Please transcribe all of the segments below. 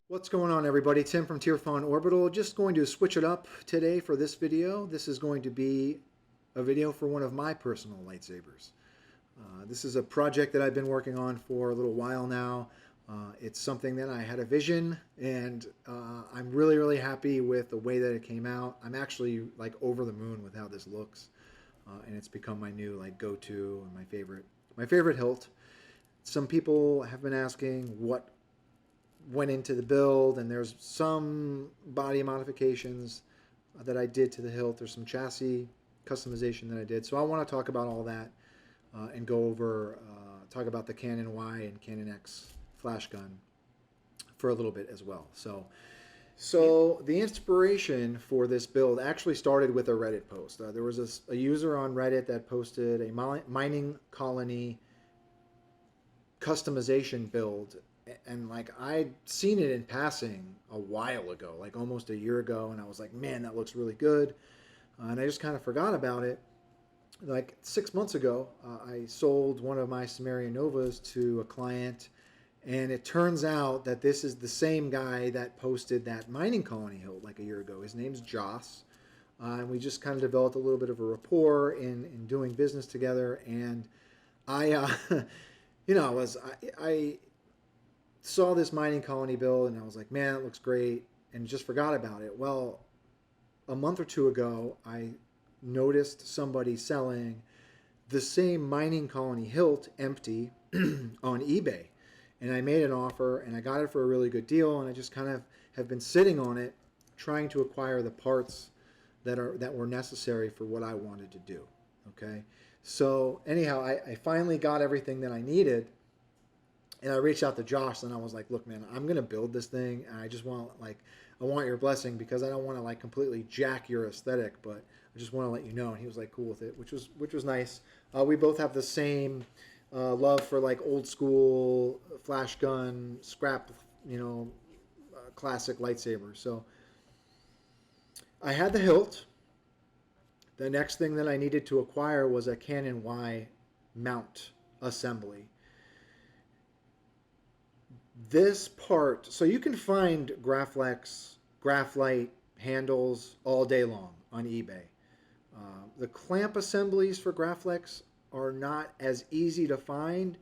What's going on, everybody? Tim from Tierfon Orbital. Just going to switch it up today for this video. This is going to be a video for one of my personal lightsabers. This is a project that I've been working on for a little while now. It's something that I had a vision, and I'm really happy with the way that it came out. I'm actually like over the moon with how this looks, and it's become my new like go-to and my favorite hilt. Some people have been asking what went into the build, and there's some body modifications that I did to the hilt. There's some chassis customization that I did. So I want to talk about all that and go over, talk about the Canon Y and Canon X flash gun for a little bit as well. So the inspiration for this build actually started with a Reddit post. There was a user on Reddit that posted a mining colony customization build, and like I'd seen it in passing a while ago, like almost a year ago, and I was like, man, that looks really good. And I just kind of forgot about it. Like 6 months ago, I sold one of my Sumerian Novas to a client, and it turns out that this is the same guy that posted that mining colony hilt like a year ago. His name's Joss, and we just kind of developed a little bit of a rapport in doing business together. And I, I saw this mining colony build, and I was like, man, it looks great, and just forgot about it. Well, a month or two ago, I noticed somebody selling the same mining colony hilt empty on eBay, and I made an offer, and I got it for a really good deal, and I just kind of have been sitting on it, trying to acquire the parts that were necessary for what I wanted to do. Okay, so anyhow, I finally got everything that I needed. And I reached out to Josh, and I was like, look, man, I'm going to build this thing, and I just want, I want your blessing, because I don't want to, like, completely jack your aesthetic, but I just want to let you know. And he was, like, cool with it, which was nice. We both have the same love for, like, old school flash gun, scrap, classic lightsaber. So I had the hilt. The next thing that I needed to acquire was a Canon Y mount assembly. This part, so you can find Grapflex, Graphlite handles all day long on eBay. The clamp assemblies for Grapflex are not as easy to find,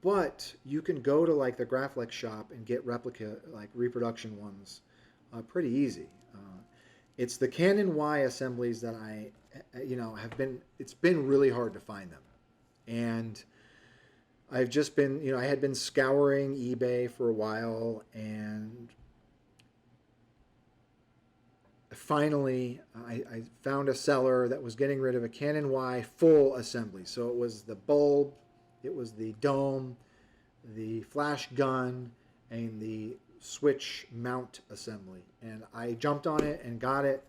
but you can go to like the Grapflex shop and get reproduction ones pretty easy. It's the Canon Y assemblies that it's been really hard to find them. And I've just been, I had been scouring eBay for a while, and finally I found a seller that was getting rid of a Canon Y full assembly. So it was the bulb, it was the dome, the flash gun, and the switch mount assembly. And I jumped on it and got it.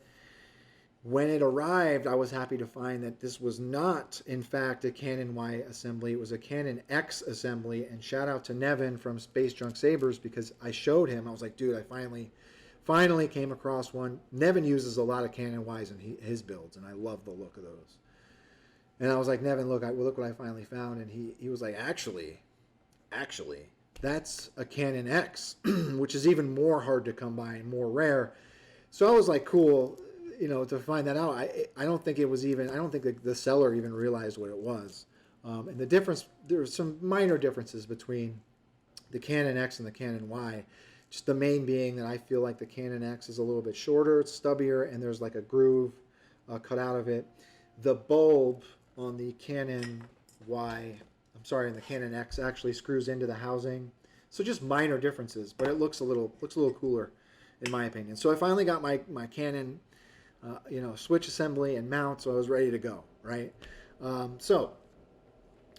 When it arrived, I was happy to find that this was not, in fact, a Canon Y assembly. It was a Canon X assembly. And shout out to Nevin from Space Junk Sabers, because I showed him. I was like, dude, I finally came across one. Nevin uses a lot of Canon Ys in his builds, and I love the look of those. And I was like, Nevin, look what I finally found. And he was like, actually, that's a Canon X, which is even more hard to come by and more rare. So I was like, cool. To find that out, I don't think the seller even realized what it was. And the difference, there were some minor differences between the Canon X and the Canon Y. Just the main being that I feel like the Canon X is a little bit shorter, it's stubbier, and there's like a groove cut out of it. The bulb on the Canon the Canon X actually screws into the housing. So just minor differences, but it looks a little cooler in my opinion. So I finally got my Canon switch assembly and mount, so I was ready to go, right? So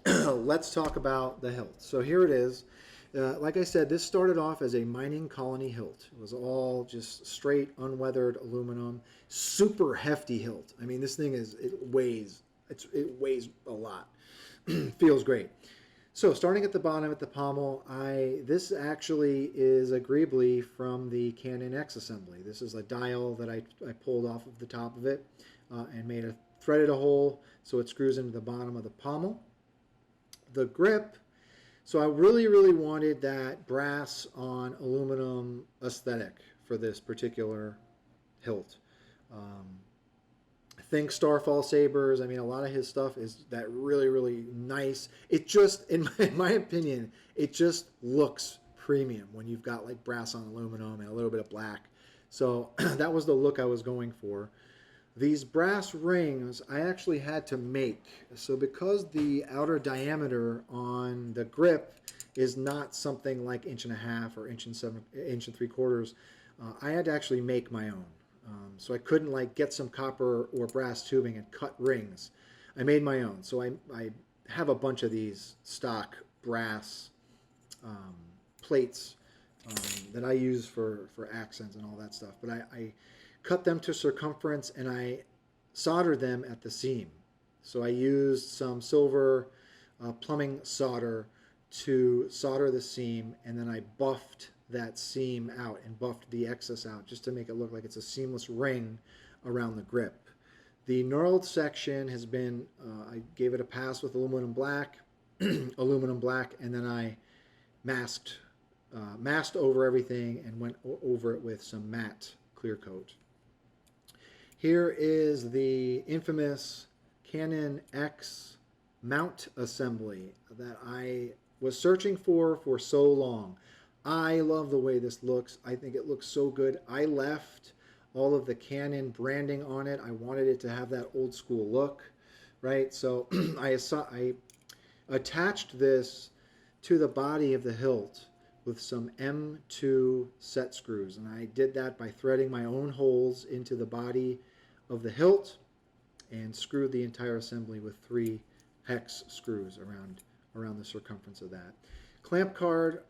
let's talk about the hilt. So here it is. Like I said, this started off as a mining colony hilt. It was all just straight unweathered aluminum, super hefty hilt. I mean, this thing it weighs a lot. Feels great. So starting at the bottom at the pommel, this actually is a greebly from the Canon X assembly. This is a dial that I pulled off of the top of it and threaded a hole so it screws into the bottom of the pommel. The grip So I really, really wanted that brass on aluminum aesthetic for this particular hilt. Um, think Starfall sabers. I mean, a lot of his stuff is that really, really nice. It just, in my opinion, it just looks premium when you've got like brass on aluminum and a little bit of black. So that was the look I was going for. These brass rings I actually had to make. So because the outer diameter on the grip is not something like 1.5 or inch and 3/4, I had to actually make my own. So I couldn't like get some copper or brass tubing and cut rings. I made my own. So I have a bunch of these stock brass plates that I use for accents and all that stuff. But I cut them to circumference and I soldered them at the seam. So I used some silver plumbing solder to solder the seam, and then I buffed that seam out and buffed the excess out just to make it look like it's a seamless ring around the grip. The knurled section has been, I gave it a pass with aluminum black, aluminum black, and then I masked over everything and went over it with some matte clear coat. Here is the infamous Canon X mount assembly that I was searching for so long. I love the way this looks. I think it looks so good. I left all of the Canon branding on it. I wanted it to have that old school look, right? So I attached this to the body of the hilt with some M2 set screws, and I did that by threading my own holes into the body of the hilt and screwed the entire assembly with 3 hex screws around the circumference of that. Clamp card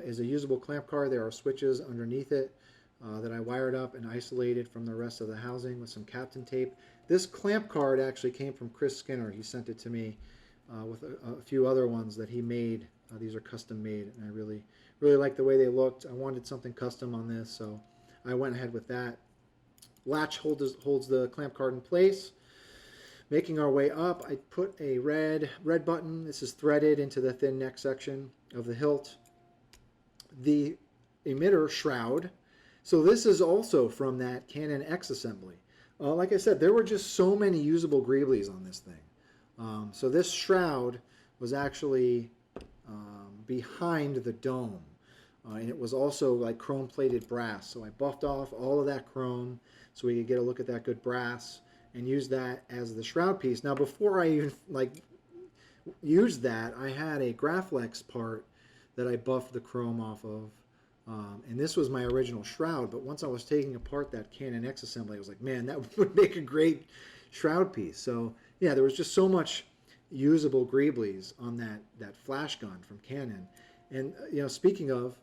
is a usable clamp card. There are switches underneath it that I wired up and isolated from the rest of the housing with some Captain tape. This clamp card actually came from Chris Skinner. He sent it to me with a few other ones that he made. These are custom made, and I really liked the way they looked. I wanted something custom on this, so I went ahead with that. Latch holds the clamp card in place. Making our way up, I put a red button. This is threaded into the thin neck section of the hilt. The emitter shroud. So this is also from that Canon X assembly. Like I said, there were just so many usable greeblies on this thing. So this shroud was actually behind the dome. And it was also like chrome plated brass. So I buffed off all of that chrome so we could get a look at that good brass and use that as the shroud piece. Now before I even like used that, I had a Scrapflex part that I buffed the chrome off of. And this was my original shroud, but once I was taking apart that Canon X assembly, I was like, man, that would make a great shroud piece. So yeah, there was just so much usable greeblies on that flash gun from Canon. And you know, speaking of,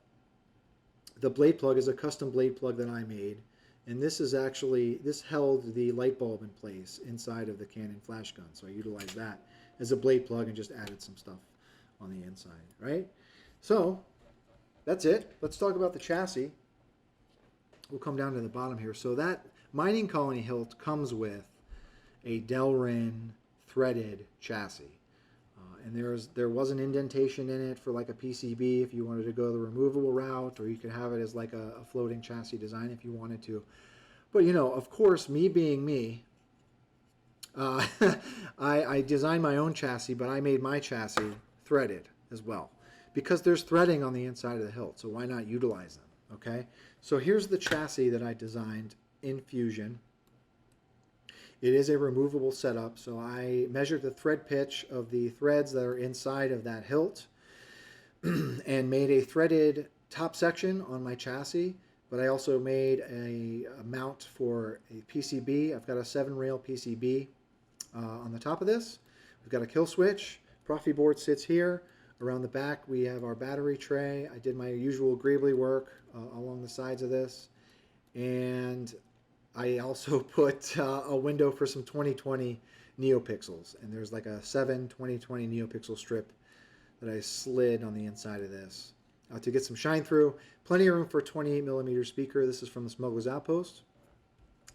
the blade plug is a custom blade plug that I made, and this held the light bulb in place inside of the Canon flash gun, so I utilized that as a blade plug and just added some stuff on the inside, right? So that's it. Let's talk about the chassis. We'll come down to the bottom here. So that Mining Colony hilt comes with a Delrin threaded chassis. And there was an indentation in it for like a PCB if you wanted to go the removable route, or you could have it as like a floating chassis design if you wanted to. But you know, of course, me being me, I designed my own chassis, but I made my chassis threaded as well, because there's threading on the inside of the hilt, so why not utilize them, okay? So here's the chassis that I designed in Fusion. It is a removable setup, so I measured the thread pitch of the threads that are inside of that hilt and made a threaded top section on my chassis, but I also made a mount for a PCB. I've got a 7-rail PCB on the top of this. We've got a kill switch. Profi board sits here. Around the back, we have our battery tray. I did my usual greebly work along the sides of this. And I also put a window for some 2020 neopixels. And there's like a 7 2020 neopixel strip that I slid on the inside of this to get some shine through. Plenty of room for a 28mm speaker. This is from the Smuggler's Outpost.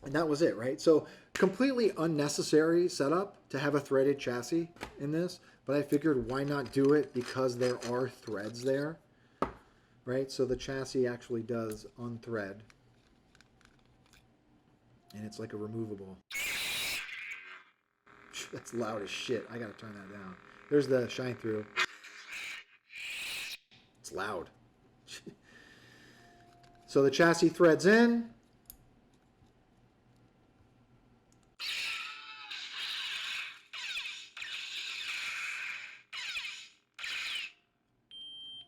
And that was it, right? So completely unnecessary setup to have a threaded chassis in this. But I figured why not do it because there are threads there, right? So the chassis actually does unthread. And it's like a removable. That's loud as shit. I gotta turn that down. There's the shine through. It's loud. So the chassis threads in.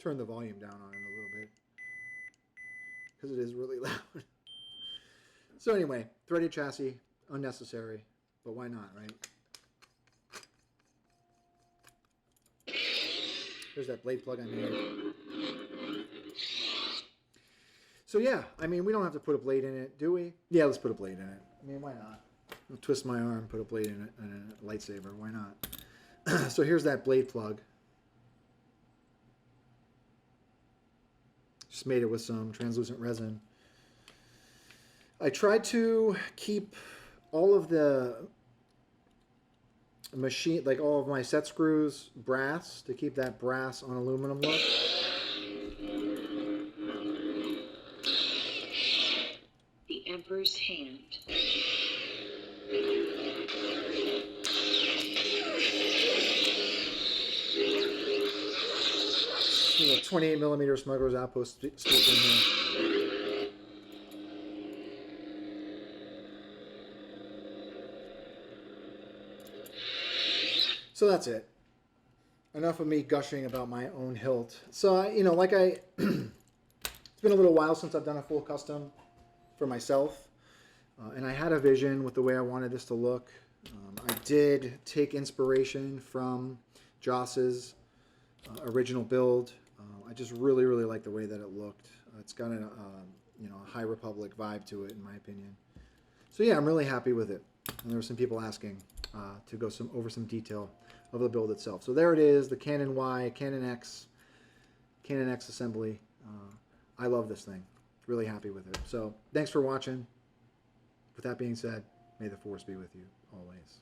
Turn the volume down on it a little bit because it is really loud. So anyway, threaded chassis, unnecessary, but why not, right? There's that blade plug I made. So yeah, I mean, we don't have to put a blade in it, do we? Yeah, let's put a blade in it. I mean, why not? I'll twist my arm, put a blade in it, and a lightsaber. Why not? So here's that blade plug. Just made it with some translucent resin. I tried to keep all of the machine, like all of my set screws, brass, to keep that brass on aluminum look. The Emperor's Hand. 28mm Smuggler's Outpost speaker here. So that's it. Enough of me gushing about my own hilt. So, you know, like it's been a little while since I've done a full custom for myself. And I had a vision with the way I wanted this to look. I did take inspiration from Joss's original build. I just really, really like the way that it looked. It's got a High Republic vibe to it, in my opinion. So yeah, I'm really happy with it. And there were some people asking to go over some detail of the build itself. So there it is, the Canon Y, Canon X assembly. I love this thing. Really happy with it. So thanks for watching. With that being said, may the Force be with you always.